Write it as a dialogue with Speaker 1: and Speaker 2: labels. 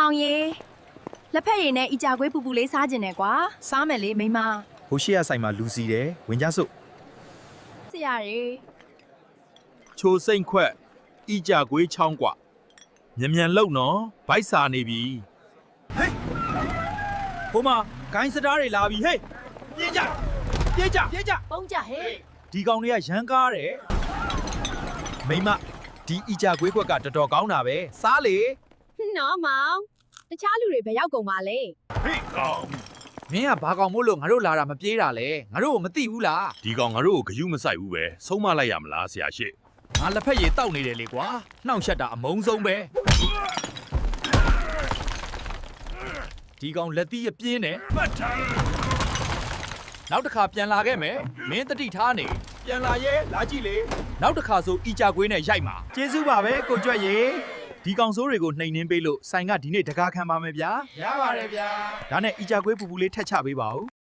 Speaker 1: မောင်ရေလက်ဖက်ရည်နဲ့အီကြာကွေးပူပူလေးစားကျင်တယ်ကွာစားမယ်လေမိမ
Speaker 2: ဟိုရှိရဆိုင်မှာလူစီတယ်ဝင်ကြစို့
Speaker 1: ဆရာရေ
Speaker 3: ချိုစိမ့်ခွက်ဤကြကွေးချောင်းกว่าမြန်လုံနော်ဗိုက်စာနေပြီဟေးဟိုမှာဂိုင်းစတားတွေလာပြီဟေးပြေးကြ
Speaker 1: ပုံးကြဟဲ့
Speaker 3: ဒီကောင်တွေကရန်ကားတယ်မိမဒီဤကြကွေးခွက်ကတော်တော်ကောင်းတာပဲစားလေ
Speaker 1: နော်မောင်တခြားလူတွေဘယ်ရောက်ကုန်ပါလဲ
Speaker 3: ဟေးကောင်
Speaker 4: မင်းကဘာကောင်မို့လို့ငါတို့လာတာမပြေးတာလဲငါတို့ကိုမသိဘူးလား
Speaker 3: ဒီကောင်ငါတို့ကိုဂယုမဆိုင်ဘူးပဲဆုံးမလိုက်ရမလားဆရာရှိ
Speaker 4: ငါလက်ဖက်ရည်တောက်နေတယ်လေကွာနှောင့်ယှက်တာအမုန်းဆုံးပဲဒီကောင်လက်သီးရပြင်းတယ်
Speaker 3: မှတ်ထား
Speaker 4: နောက်တစ်ခါပြန်လာခဲ့မယ်မင်းတတိထားနေ
Speaker 3: ပြန်လာရဲလာကြည့်လေ
Speaker 4: နောက်တစ်ခါဆိုအီကြကွေးနဲ့ရိုက်မှာ
Speaker 3: ကျေးဇူးပါပဲကိုကြွက်ရေဒီကောင်စိုးတွေကိုနှိမ်နှင်းပေးလို့ဆိုင်ကဒီနေ့တကားခံပါမယ်ဗျာ
Speaker 4: ရပါတယ်ဗျာ
Speaker 3: ဒါနဲ့အီကြကွေးပူပူလေးထက်ချပေးပါဦး